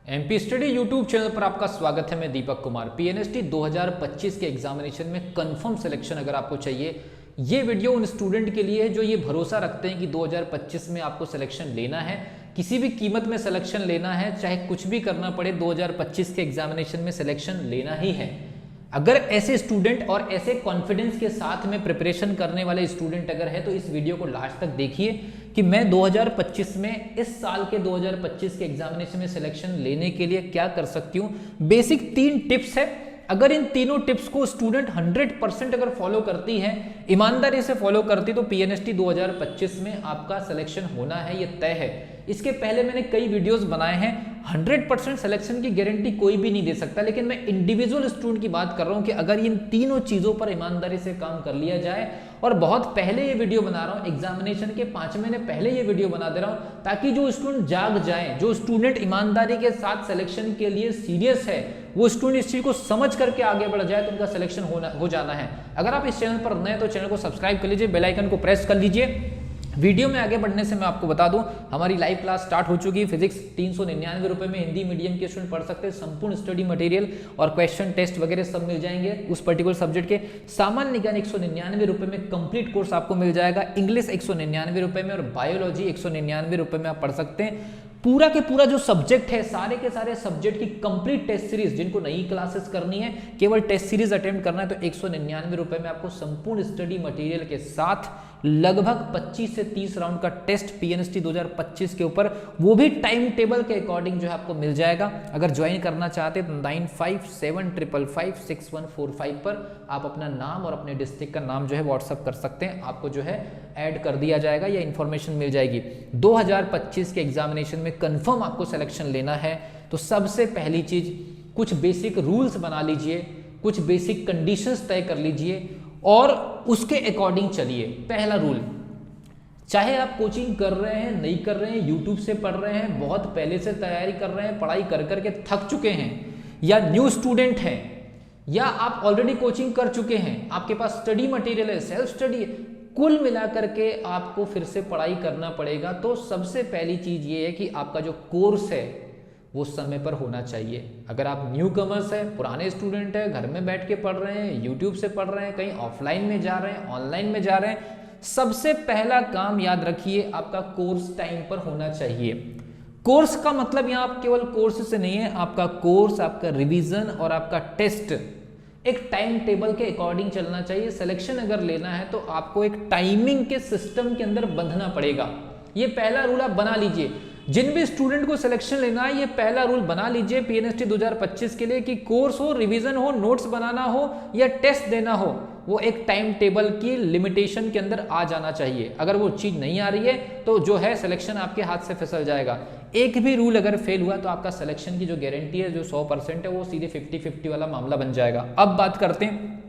MP study YouTube channel पर आपका स्वागत है। मैं दीपक कुमार। पीएनएसटी 2025 के एग्जामिनेशन में कंफर्म सिलेक्शन अगर आपको चाहिए, ये वीडियो उन स्टूडेंट के लिए है जो ये भरोसा रखते हैं कि 2025 में आपको सिलेक्शन लेना है, किसी भी कीमत में सिलेक्शन लेना है, चाहे कुछ भी करना पड़े 2025 के एग्जामिनेशन में सिलेक्शन लेना ही है। अगर ऐसे स्टूडेंट और ऐसे कॉन्फिडेंस के साथ में प्रिपरेशन करने वाले स्टूडेंट अगर है तो इस वीडियो को लास्ट तक देखिए कि मैं 2025 में इस साल के 2025 के एग्जामिनेशन में सिलेक्शन लेने के लिए क्या कर सकती हूँ। बेसिक 3 टिप्स है। अगर इन तीनों टिप्स को स्टूडेंट 100% अगर फॉलो करती है, ईमानदारी से फॉलो करती, तो पीएनएसटी 2025 में आपका सिलेक्शन होना है, ये तय है। इसके पहले मैंने कई वीडियोस बनाए हैं। 100% सिलेक्शन की गारंटी कोई भी नहीं दे सकता, लेकिन मैं इंडिविजुअल स्टूडेंट की बात कर रहा हूं कि अगर इन तीनों चीजों पर ईमानदारी से काम कर लिया जाए, और बहुत पहले ये वीडियो बना रहा हूं, एग्जामिनेशन के 5 महीने पहले ये वीडियो बना दे रहा हूं, ताकि जो स्टूडेंट जाग जाए, जो स्टूडेंट ईमानदारी के साथ सिलेक्शन के लिए सीरियस है, वो स्टूडेंट इस चीज को समझ करके आगे बढ़ जाए तो उनका सिलेक्शन हो जाना है। अगर आप इस चैनल पर नए तो चैनल को सब्सक्राइब कर लीजिए, बेल आइकन को प्रेस कर लीजिए। वीडियो में आगे बढ़ने से मैं आपको बता दूं, हमारी लाइव क्लास स्टार्ट हो चुकी है। फिजिक्स 399 रुपए में हिंदी मीडियम के स्टूडेंट पढ़ सकते हैं। संपूर्ण स्टडी मटेरियल और क्वेश्चन टेस्ट वगैरह सब मिल जाएंगे उस पर्टिकुलर सब्जेक्ट के। सामान्य ज्ञान 199 रुपए में कंप्लीट कोर्स आपको मिल जाएगा। इंग्लिश 199 रुपए में और बायोलॉजी 199 रुपए में आप पढ़ सकते हैं। पूरा के पूरा जो सब्जेक्ट है, सारे के सारे सब्जेक्ट की कंप्लीट टेस्ट सीरीज, जिनको नई क्लासेस करनी है, केवल टेस्ट सीरीज अटेम्प्ट करना है, तो 199 रुपए में आपको संपूर्ण स्टडी मटेरियल के साथ लगभग 25 से 30 राउंड का टेस्ट पीएनएसटी 2025 के ऊपर, वो भी टाइम टेबल के अकॉर्डिंग जो है आपको मिल जाएगा। अगर ज्वाइन करना चाहते हैं तो 9575556145 पर आप अपना नाम और अपने डिस्ट्रिक्ट का नाम जो है व्हाट्सअप कर सकते हैं। आपको जो है ऐड कर दिया जाएगा या इन्फॉर्मेशन मिल जाएगी। 2025 के एग्जामिनेशन में कंफर्म आपको सिलेक्शन लेना है तो सबसे पहली चीज, कुछ बेसिक रूल्स बना लीजिए, कुछ बेसिक कंडीशंस तय कर लीजिए और उसके अकॉर्डिंग चलिए। पहला रूल, चाहे आप कोचिंग कर रहे हैं, नहीं कर रहे हैं, यूट्यूब से पढ़ रहे हैं, बहुत पहले से तैयारी कर रहे हैं, पढ़ाई कर करके थक चुके हैं, या न्यू स्टूडेंट हैं, या आप ऑलरेडी कोचिंग कर चुके हैं, आपके पास स्टडी मटेरियल है, सेल्फ स्टडी है, कुल मिलाकर के आपको फिर से पढ़ाई करना पड़ेगा। तो सबसे पहली चीज ये है कि आपका जो कोर्स है वो समय पर होना चाहिए। अगर आप न्यू कमर्स है, पुराने स्टूडेंट है, घर में बैठ के पढ़ रहे हैं, यूट्यूब से पढ़ रहे हैं, कहीं ऑफलाइन में जा रहे हैं, ऑनलाइन में जा रहे हैं, सबसे पहला काम याद रखिए, आपका कोर्स टाइम पर होना चाहिए। कोर्स का मतलब यहाँ आप केवल कोर्स से नहीं है, आपका कोर्स, आपका रिवीजन और आपका टेस्ट एक टाइम टेबल के अकॉर्डिंग चलना चाहिए। सिलेक्शन अगर लेना है तो आपको एक टाइमिंग के सिस्टम के अंदर बंधना पड़ेगा। ये पहला रूल आप बना लीजिए। जिन भी स्टूडेंट को सिलेक्शन लेना है, ये पहला रूल बना लीजिए पीएनएसटी 2025 के लिए कि कोर्स हो, रिवीजन हो, नोट्स बनाना हो या टेस्ट देना हो, वो एक टाइम टेबल की लिमिटेशन के अंदर आ जाना चाहिए। अगर वो चीज नहीं आ रही है तो जो है सिलेक्शन आपके हाथ से फिसल जाएगा। एक भी रूल अगर फेल हुआ तो आपका सिलेक्शन की जो गारंटी है, जो 100% है, वो सीधे 50-50 वाला मामला बन जाएगा। अब बात करते हैं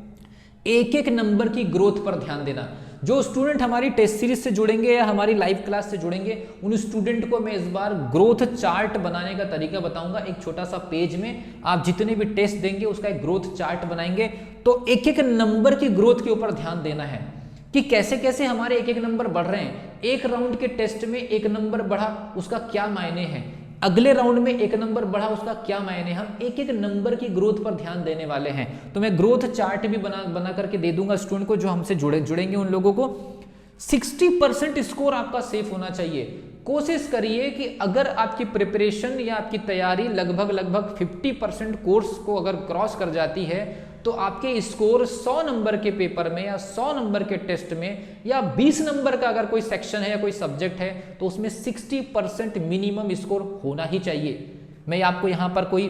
एक एक नंबर की ग्रोथ पर ध्यान देना। जो स्टूडेंट हमारी टेस्ट सीरीज से जुड़ेंगे या हमारी लाइव क्लास से जुड़ेंगे, उन स्टूडेंट को मैं इस बार ग्रोथ चार्ट बनाने का तरीका बताऊंगा। एक छोटा सा पेज में आप जितने भी टेस्ट देंगे उसका एक ग्रोथ चार्ट बनाएंगे, तो एक एक नंबर की ग्रोथ के ऊपर ध्यान देना है कि कैसे कैसे हमारे एक एक नंबर बढ़ रहे हैं। एक राउंड के टेस्ट में एक नंबर बढ़ा, उसका क्या मायने हैं, अगले राउंड में एक नंबर बढ़ा, उसका क्या मायने। हम एक एक नंबर की ग्रोथ पर ध्यान देने वाले हैं। तो मैं ग्रोथ चार्ट भी बना करके दे दूंगा स्टूडेंट को, जो हमसे जुड़ेंगे उन लोगों को। 60% स्कोर आपका सेफ होना चाहिए। कोशिश करिए कि अगर आपकी प्रिपरेशन या आपकी तैयारी लगभग 50% कोर्स को अगर क्रॉस कर जाती है तो आपके स्कोर 100 नंबर के पेपर में या 100 नंबर के टेस्ट में या 20 नंबर का अगर कोई सेक्शन है या कोई सब्जेक्ट है तो उसमें 60% मिनिमम स्कोर होना ही चाहिए। मैं आपको यहाँ पर कोई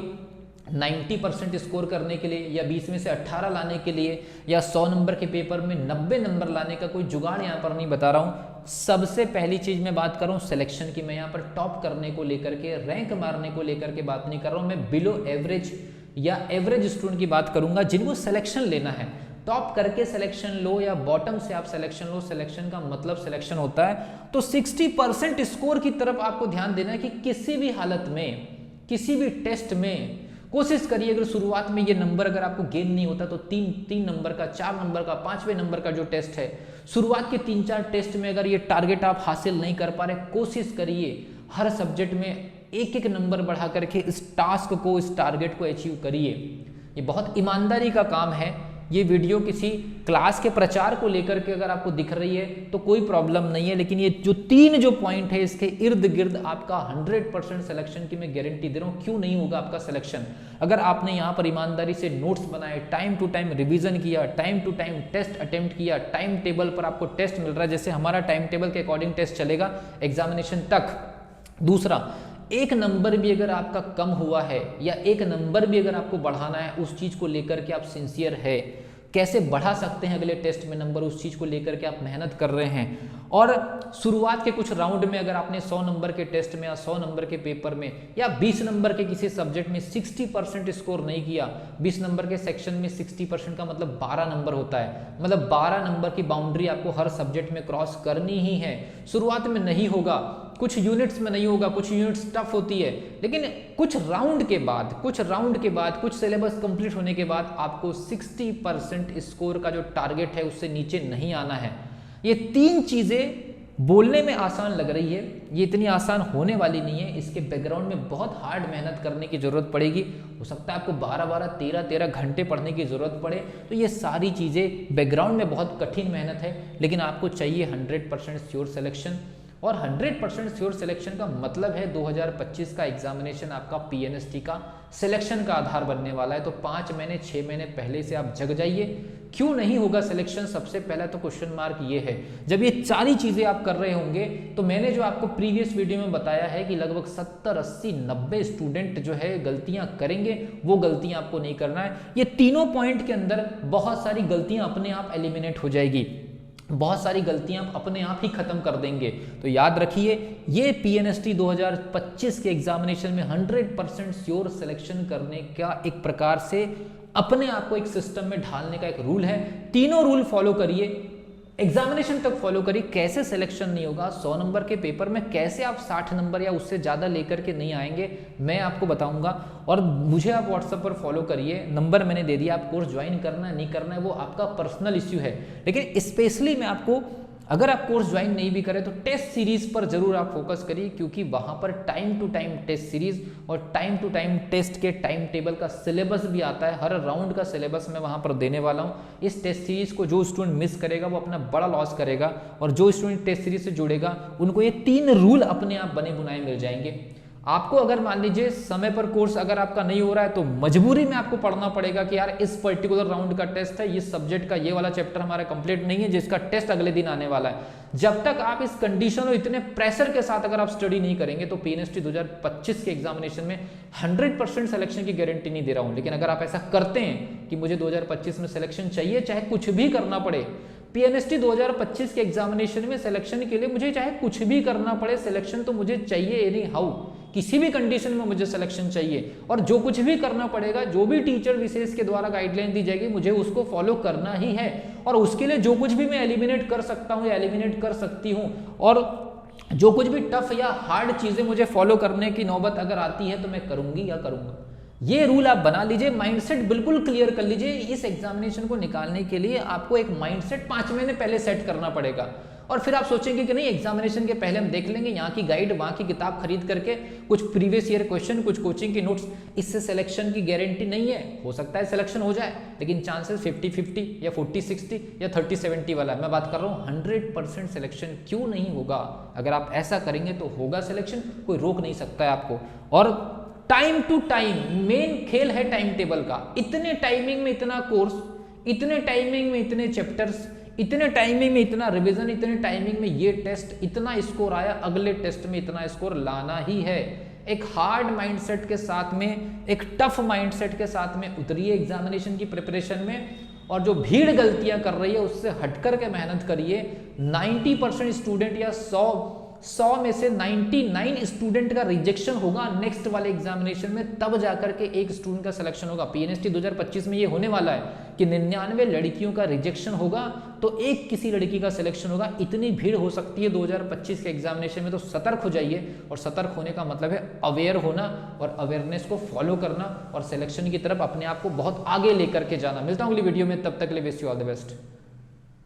90% स्कोर करने के लिए या 20 में से 18 लाने के लिए या 100 नंबर के पेपर में 90 नंबर लाने का कोई जुगाड़ यहाँ पर नहीं बता रहा हूँ। सबसे पहली चीज मैं बात कर रहा हूँ सिलेक्शन की। मैं यहाँ पर टॉप करने को लेकर के, रैंक मारने को लेकर के बात नहीं कर रहा हूँ। मैं बिलो एवरेज या एवरेज स्टूडेंट की बात करूंगा, जिनको सिलेक्शन लेना है। टॉप करके सिलेक्शन लो या बॉटम से आप सिलेक्शन लो, सिलेक्शन का मतलब सिलेक्शन होता है। तो 60% स्कोर की तरफ आपको ध्यान देना है कि किसी भी हालत में, किसी भी टेस्ट में कोशिश करिए। अगर शुरुआत में ये नंबर अगर आपको गेन नहीं होता तो 3 नंबर का, 4 नंबर का, 5वें नंबर का जो टेस्ट है, शुरुआत के 3-4 टेस्ट में अगर ये टारगेट आप हासिल नहीं कर पा रहे, कोशिश करिए हर सब्जेक्ट में एक एक नंबर बढ़ा करके इस टास्क को, इस टारगेट को अचीव करिए। ये बहुत ईमानदारी का काम है। ये वीडियो किसी क्लास के प्रचार को लेकर के अगर आपको दिख रही है तो कोई प्रॉब्लम नहीं है, लेकिन ये जो तीन जो पॉइंट है इसके इर्द गिर्द आपका 100% सिलेक्शन की मैं गारंटी दे रहा हूँ। क्यों नहीं होगा आपका सिलेक्शन? अगर आपने यहाँ पर ईमानदारी से नोट्स बनाए, टाइम टू टाइम रिवीजन किया, time to time test attempt किया, टाइम टेबल पर आपको टेस्ट मिल रहा है, जैसे हमारा टाइम टेबल के अकॉर्डिंग टेस्ट चलेगा एग्जामिनेशन तक। दूसरा, एक नंबर भी अगर आपका कम हुआ है या एक नंबर भी अगर आपको बढ़ाना है, उस चीज को लेकर के आप सिंसियर है, कैसे बढ़ा सकते हैं अगले टेस्ट में नंबर, उस चीज को लेकर के आप मेहनत कर रहे हैं। और शुरुआत के कुछ राउंड में अगर आपने 100 नंबर के टेस्ट में या 100 नंबर के पेपर में या 20 नंबर के किसी सब्जेक्ट में 60% स्कोर नहीं किया, 20 नंबर के सेक्शन में 60% का मतलब 12 नंबर होता है, मतलब 12 नंबर की बाउंड्री आपको हर सब्जेक्ट में क्रॉस करनी ही है। शुरुआत में नहीं होगा, कुछ यूनिट्स में नहीं होगा, कुछ यूनिट्स टफ होती है, लेकिन कुछ राउंड के बाद कुछ सिलेबस कंप्लीट होने के बाद आपको 60% स्कोर का जो टारगेट है उससे नीचे नहीं आना है। ये तीन चीजें बोलने में आसान लग रही है, ये इतनी आसान होने वाली नहीं है। इसके बैकग्राउंड में बहुत हार्ड मेहनत करने की जरूरत पड़ेगी। हो सकता है आपको 12-12, 13-13 घंटे पढ़ने की जरूरत पड़े। तो ये सारी चीजें बैकग्राउंड में बहुत कठिन मेहनत है, लेकिन आपको चाहिए 100% श्योर सिलेक्शन। और 100% श्योर सिलेक्शन का मतलब है 2025 का एग्जामिनेशन आपका पीएनएसटी का सिलेक्शन का आधार बनने वाला है। तो 5 महीने 6 महीने पहले से आप जग जाइए। क्यों नहीं होगा सिलेक्शन? सबसे पहला तो क्वेश्चन मार्क ये है, जब ये सारी चीजें आप कर रहे होंगे तो मैंने जो आपको प्रीवियस वीडियो में बताया है कि लगभग 70, 80, 90 स्टूडेंट जो है गलतियां करेंगे, वो गलतियां आपको नहीं करना है। ये तीनों पॉइंट के अंदर बहुत सारी गलतियां अपने आप एलिमिनेट हो जाएगी, बहुत सारी गलतियां आप अपने आप ही खत्म कर देंगे। तो याद रखिए, ये पीएनएसटी 2025 के एग्जामिनेशन में 100% श्योर सिलेक्शन करने का एक प्रकार से अपने आप को एक सिस्टम में ढालने का एक रूल है। तीनों रूल फॉलो करिए, एग्जामिनेशन तक फॉलो करिए। कैसे सिलेक्शन नहीं होगा? 100 नंबर के पेपर में कैसे आप 60 नंबर या उससे ज़्यादा लेकर के नहीं आएंगे, मैं आपको बताऊंगा। और मुझे आप व्हाट्सएप पर फॉलो करिए, नंबर मैंने दे दिया। आप कोर्स ज्वाइन करना है नहीं करना है वो आपका पर्सनल इश्यू है, लेकिन स्पेशली मैं आपको, अगर आप कोर्स ज्वाइन नहीं भी करें तो टेस्ट सीरीज पर जरूर आप फोकस करिए, क्योंकि वहां पर time to time test series और टाइम टू टाइम टेस्ट के टाइम टेबल का सिलेबस भी आता है। हर राउंड का सिलेबस मैं वहां पर देने वाला हूं। इस टेस्ट सीरीज को जो स्टूडेंट मिस करेगा वो अपना बड़ा लॉस करेगा, और जो स्टूडेंट टेस्ट सीरीज से जुड़ेगा उनको ये 3 रूल अपने आप बने बुनाए मिल जाएंगे। आपको अगर मान लीजिए समय पर कोर्स अगर आपका नहीं हो रहा है तो मजबूरी में आपको पढ़ना पड़ेगा कि यार इस पर्टिकुलर राउंड का टेस्ट है, इस सब्जेक्ट का ये वाला चैप्टर हमारा कंप्लीट नहीं है जिसका टेस्ट अगले दिन आने वाला है। जब तक आप इस कंडीशन और इतने प्रेशर के साथ अगर आप स्टडी नहीं करेंगे तो पीएनएसटी 2025 के एग्जामिनेशन में 100% सिलेक्शन की गारंटी नहीं दे रहा हूं। लेकिन अगर आप ऐसा करते हैं कि मुझे 2025 में सिलेक्शन चाहिए, चाहे कुछ भी करना पड़े, पीएनएसटी 2025 के एग्जामिनेशन में सिलेक्शन के लिए मुझे चाहे कुछ भी करना पड़े, सिलेक्शन तो मुझे चाहिए एनी हाउ, किसी भी कंडीशन में मुझे सिलेक्शन चाहिए। और जो कुछ भी करना पड़ेगा, जो भी टीचर विशेष के द्वारा गाइडलाइन दी जाएगी, मुझे उसको फॉलो करना ही है। और उसके लिए जो कुछ भी मैं एलिमिनेट कर सकता हूँ या एलिमिनेट कर सकती हूँ, और जो कुछ भी टफ या हार्ड चीजें मुझे फॉलो करने की नौबत अगर आती है तो मैं करूंगी या करूंगा। ये रूल आप बना लीजिए, माइंडसेट बिल्कुल क्लियर कर लीजिए। इस एग्जामिनेशन को निकालने के लिए आपको एक माइंडसेट 5 महीने पहले सेट करना पड़ेगा। और फिर आप सोचेंगे कि नहीं, एग्जामिनेशन के पहले हम देख लेंगे यहाँ की गाइड, वहाँ की किताब खरीद करके कुछ प्रीवियस ईयर क्वेश्चन, कुछ कोचिंग के नोट्स, इससे सिलेक्शन की गारंटी नहीं है। हो सकता है सिलेक्शन हो जाए, लेकिन चांसेस 50-50 या 40-60 या 30-70 वाला है। मैं बात कर रहा हूँ 100% सिलेक्शन क्यों नहीं होगा। अगर आप ऐसा करेंगे तो होगा सिलेक्शन, कोई रोक नहीं सकता है आपको। और टाइम टू टाइम मेन खेल है टाइम टेबल का। इतने टाइमिंग में इतना कोर्स, इतने टाइमिंग में इतने चैप्टर्स, इतने टाइमिंग में इतना रिवीजन, इतने टाइमिंग में ये टेस्ट, इतना स्कोर आया, अगले टेस्ट में इतना स्कोर लाना ही है। एक हार्ड माइंडसेट के साथ में, एक टफ माइंडसेट के साथ में उतरिए एग्जामिनेशन की प्रिपरेशन में। और जो भीड़ गलतियां कर रही है उससे हटकर के मेहनत करिए। 90% स्टूडेंट या 100 में से 99 स्टूडेंट का रिजेक्शन होगा नेक्स्ट वाले एग्जामिनेशन में, तब जाकर के एक स्टूडेंट का सिलेक्शन होगा। पीएनएसटी 2025 में ये होने वाला है कि 99 लड़कियों का रिजेक्शन होगा तो एक किसी लड़की का सिलेक्शन होगा। इतनी भीड़ हो सकती है 2025 के एग्जामिनेशन में, तो सतर्क हो जाइए। और सतर्क होने का मतलब है अवेयर होना और अवेयरनेस को फॉलो करना और सिलेक्शन की तरफ अपने आप को बहुत आगे लेकर के जाना। मिलता हूं अगली वीडियो में, तब तक के लिए wish you all the best.